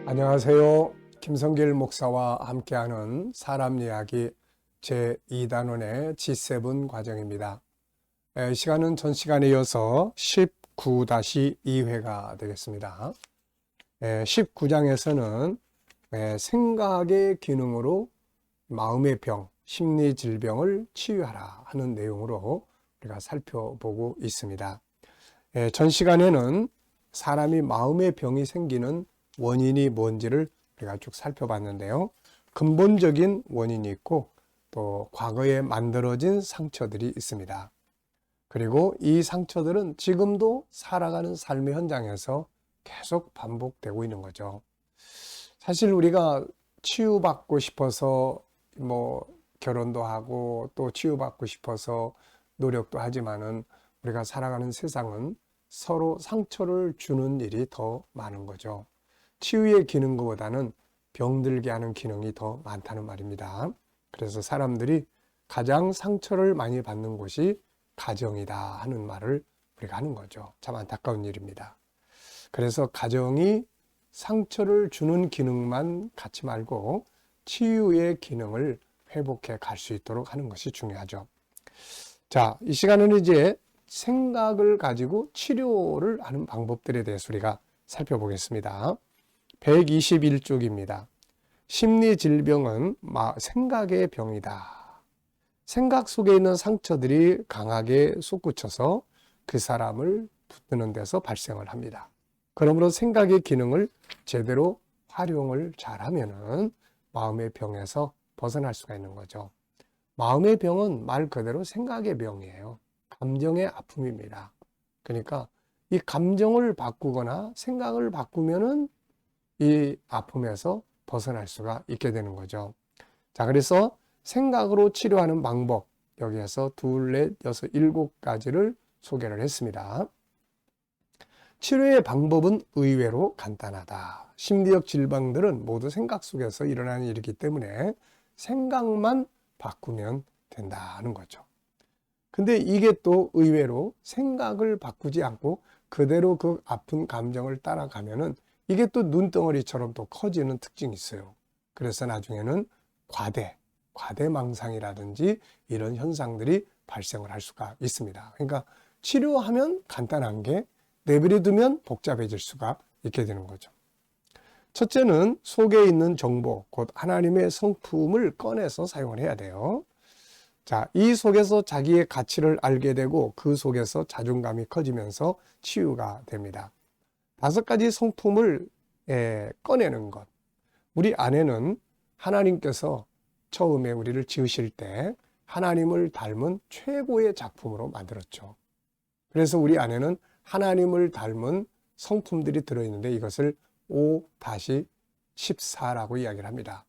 안녕하세요. 김성길 목사와 함께하는 사람 이야기 제2단원의 G7 과정입니다. 시간은 전 시간에 이어서 19-2회가 되겠습니다. 19장에서는 생각의 기능으로 마음의 병, 심리 질병을 치유하라 하는 내용으로 우리가 살펴보고 있습니다. 전 시간에는 사람이 마음의 병이 생기는 원인이 뭔지를 우리가 쭉 살펴봤는데요. 근본적인 원인이 있고 또 과거에 만들어진 상처들이 있습니다. 그리고 이 상처들은 지금도 살아가는 삶의 현장에서 계속 반복되고 있는 거죠. 사실 우리가 치유받고 싶어서 결혼도 하고 또 치유받고 싶어서 노력도 하지만은 우리가 살아가는 세상은 서로 상처를 주는 일이 더 많은 거죠. 치유의 기능보다는 병들게 하는 기능이 더 많다는 말입니다. 그래서 사람들이 가장 상처를 많이 받는 곳이 가정이다 하는 말을 우리가 하는 거죠. 참 안타까운 일입니다. 그래서 가정이 상처를 주는 기능만 갖지 말고 치유의 기능을 회복해 갈 수 있도록 하는 것이 중요하죠. 자, 이 시간에는 이제 생각을 가지고 치료를 하는 방법들에 대해서 우리가 살펴보겠습니다. 121쪽입니다. 심리질병은 생각의 병이다. 생각 속에 있는 상처들이 강하게 솟구쳐서 그 사람을 붙드는 데서 발생을 합니다. 그러므로 생각의 기능을 제대로 활용을 잘하면은 마음의 병에서 벗어날 수가 있는 거죠. 마음의 병은 말 그대로 생각의 병이에요. 감정의 아픔입니다. 그러니까 이 감정을 바꾸거나 생각을 바꾸면은 이 아픔에서 벗어날 수가 있게 되는 거죠. 자, 그래서 생각으로 치료하는 방법, 여기에서 2, 4, 6, 7가지를 소개를 했습니다. 치료의 방법은 의외로 간단하다. 심리적 질병들은 모두 생각 속에서 일어나는 일이기 때문에 생각만 바꾸면 된다는 거죠. 근데 이게 또 의외로 생각을 바꾸지 않고 그대로 그 아픈 감정을 따라가면은 이게 또 눈덩어리처럼 또 커지는 특징이 있어요. 그래서 나중에는 과대망상이라든지 이런 현상들이 발생을 할 수가 있습니다. 그러니까 치료하면 간단한 게 내버려 두면 복잡해질 수가 있게 되는 거죠. 첫째는 속에 있는 정보, 곧 하나님의 성품을 꺼내서 사용을 해야 돼요. 자, 이 속에서 자기의 가치를 알게 되고 그 속에서 자존감이 커지면서 치유가 됩니다. 5가지 성품을 꺼내는 것. 우리 안에는 하나님께서 처음에 우리를 지으실 때 하나님을 닮은 최고의 작품으로 만들었죠. 그래서 우리 안에는 하나님을 닮은 성품들이 들어있는데 이것을 5-14라고 이야기를 합니다.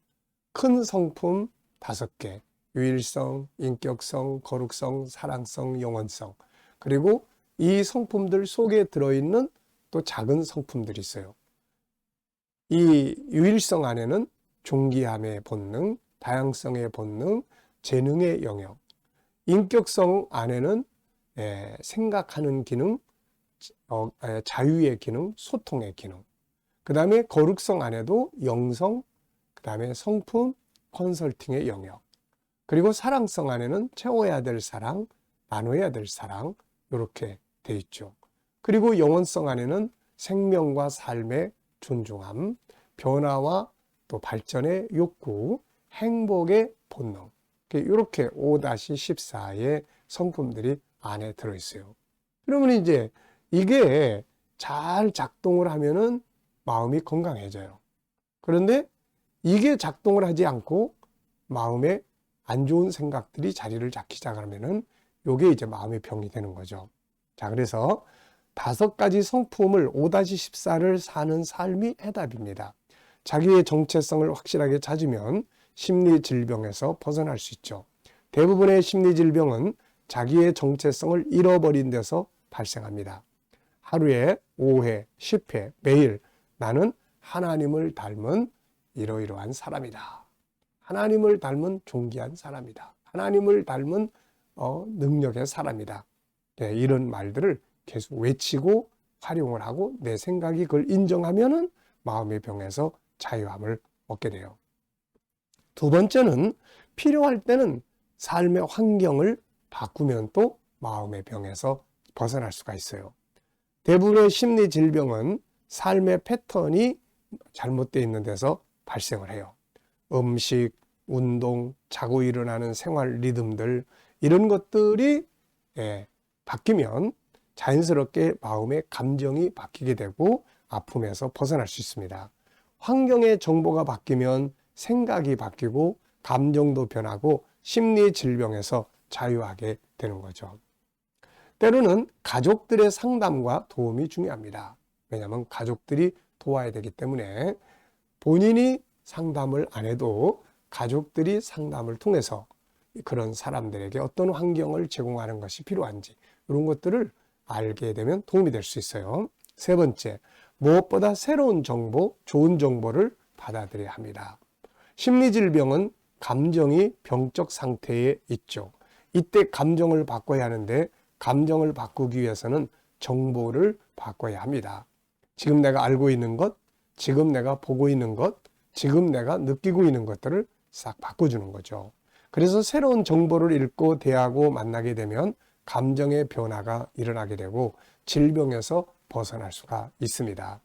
큰 성품 5개, 유일성, 인격성, 거룩성, 사랑성, 영원성. 그리고 이 성품들 속에 들어있는 또 작은 성품들이 있어요. 이 유일성 안에는 존귀함의 본능, 다양성의 본능, 재능의 영역. 인격성 안에는 생각하는 기능, 자유의 기능, 소통의 기능. 그 다음에 거룩성 안에도 영성, 그 다음에 성품, 컨설팅의 영역. 그리고 사랑성 안에는 채워야 될 사랑, 나눠야 될 사랑, 이렇게 돼 있죠. 그리고 영원성 안에는 생명과 삶의 존중함, 변화와 또 발전의 욕구, 행복의 본능. 이렇게 5-14의 성품들이 안에 들어있어요. 그러면 이제 이게 잘 작동을 하면은 마음이 건강해져요. 그런데 이게 작동을 하지 않고 마음에 안 좋은 생각들이 자리를 잡기 시작하면은 이게 이제 마음의 병이 되는 거죠. 자, 그래서 5가지 성품을 5-14를 사는 삶이 해답입니다. 자기의 정체성을 확실하게 찾으면 심리 질병에서 벗어날 수 있죠. 대부분의 심리 질병은 자기의 정체성을 잃어버린 데서 발생합니다. 하루에 5회, 10회, 매일 나는 하나님을 닮은 이러이러한 사람이다. 하나님을 닮은 존귀한 사람이다. 하나님을 닮은 능력의 사람이다. 네, 이런 말들을 계속 외치고 활용을 하고 내 생각이 그걸 인정하면은 마음의 병에서 자유함을 얻게 돼요. 두 번째는 필요할 때는 삶의 환경을 바꾸면 또 마음의 병에서 벗어날 수가 있어요. 대부분의 심리 질병은 삶의 패턴이 잘못되어 있는 데서 발생을 해요. 음식, 운동, 자고 일어나는 생활 리듬들 이런 것들이 바뀌면 자연스럽게 마음의 감정이 바뀌게 되고 아픔에서 벗어날 수 있습니다. 환경의 정보가 바뀌면 생각이 바뀌고 감정도 변하고 심리 질병에서 자유하게 되는 거죠. 때로는 가족들의 상담과 도움이 중요합니다. 왜냐하면 가족들이 도와야 되기 때문에 본인이 상담을 안 해도 가족들이 상담을 통해서 그런 사람들에게 어떤 환경을 제공하는 것이 필요한지 이런 것들을 알게 되면 도움이 될 수 있어요. 세 번째, 무엇보다 새로운 정보, 좋은 정보를 받아들여야 합니다. 심리질병은 감정이 병적 상태에 있죠. 이때 감정을 바꿔야 하는데 감정을 바꾸기 위해서는 정보를 바꿔야 합니다. 지금 내가 알고 있는 것, 지금 내가 보고 있는 것, 지금 내가 느끼고 있는 것들을 싹 바꿔주는 거죠. 그래서 새로운 정보를 읽고 대하고 만나게 되면 감정의 변화가 일어나게 되고 질병에서 벗어날 수가 있습니다.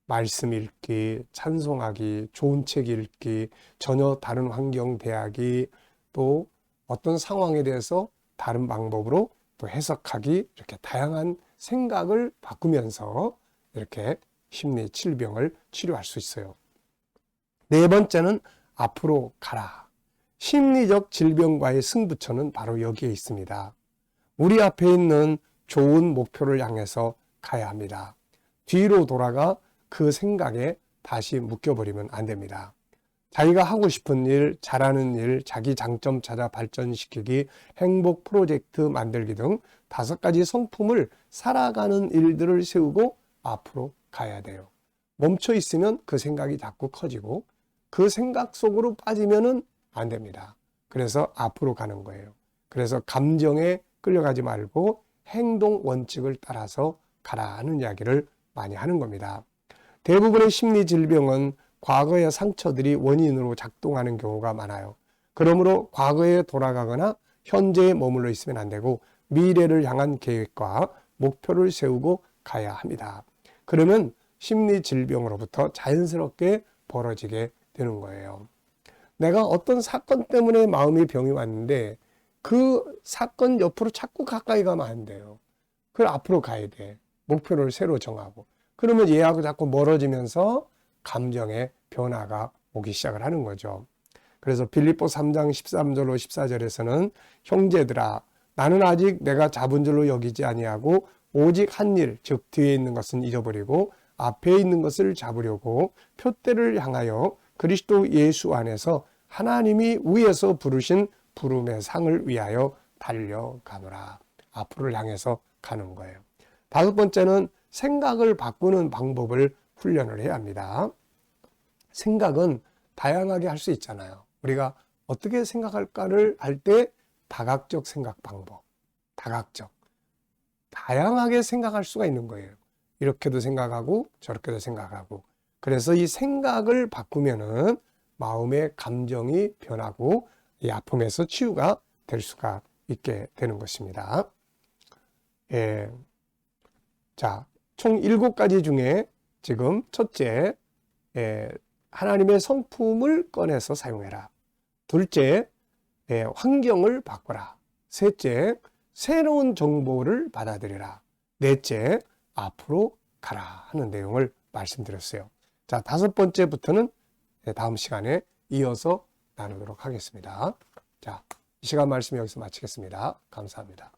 말씀 읽기, 찬송하기, 좋은 책 읽기, 전혀 다른 환경 대하기, 또 어떤 상황에 대해서 다른 방법으로 또 해석하기, 이렇게 다양한 생각을 바꾸면서 이렇게 심리 질병을 치료할 수 있어요. 네 번째는 앞으로 가라. 심리적 질병과의 승부처는 바로 여기에 있습니다. 우리 앞에 있는 좋은 목표를 향해서 가야 합니다. 뒤로 돌아가 그 생각에 다시 묶여버리면 안 됩니다. 자기가 하고 싶은 일, 잘하는 일, 자기 장점 찾아 발전시키기, 행복 프로젝트 만들기 등 5가지 성품을 살아가는 일들을 세우고 앞으로 가야 돼요. 멈춰 있으면 그 생각이 자꾸 커지고 그 생각 속으로 빠지면은 안 됩니다. 그래서 앞으로 가는 거예요. 그래서 감정에 끌려가지 말고 행동 원칙을 따라서 가라는 이야기를 많이 하는 겁니다. 대부분의 심리 질병은 과거의 상처들이 원인으로 작동하는 경우가 많아요. 그러므로 과거에 돌아가거나 현재에 머물러 있으면 안 되고 미래를 향한 계획과 목표를 세우고 가야 합니다. 그러면 심리 질병으로부터 자연스럽게 벌어지게 되는 거예요. 내가 어떤 사건 때문에 마음의 병이 왔는데 그 사건 옆으로 자꾸 가까이 가면 안 돼요. 그걸 앞으로 가야 돼. 목표를 새로 정하고. 그러면 얘하고 자꾸 멀어지면서 감정의 변화가 오기 시작을 하는 거죠. 그래서 빌립보 3장 13절로 14절에서는 형제들아 나는 아직 내가 잡은 줄로 여기지 아니하고 오직 한 일, 즉 뒤에 있는 것은 잊어버리고 앞에 있는 것을 잡으려고 표대를 향하여 그리스도 예수 안에서 하나님이 위에서 부르신 부름의 상을 위하여 달려가노라. 앞으로를 향해서 가는 거예요. 5번째는 생각을 바꾸는 방법을 훈련을 해야 합니다. 생각은 다양하게 할 수 있잖아요. 우리가 어떻게 생각할까를 할 때 다각적 생각 방법, 다각적. 다양하게 생각할 수가 있는 거예요. 이렇게도 생각하고 저렇게도 생각하고. 그래서 이 생각을 바꾸면은 마음의 감정이 변하고 이 아픔에서 치유가 될 수가 있게 되는 것입니다. 자, 총 7가지 중에 지금 첫째, 하나님의 성품을 꺼내서 사용해라. 둘째, 환경을 바꿔라. 셋째, 새로운 정보를 받아들여라. 넷째, 앞으로 가라 하는 내용을 말씀드렸어요. 자, 5번째부터는 다음 시간에 이어서 나누도록 하겠습니다. 자, 이 시간 말씀 여기서 마치겠습니다. 감사합니다.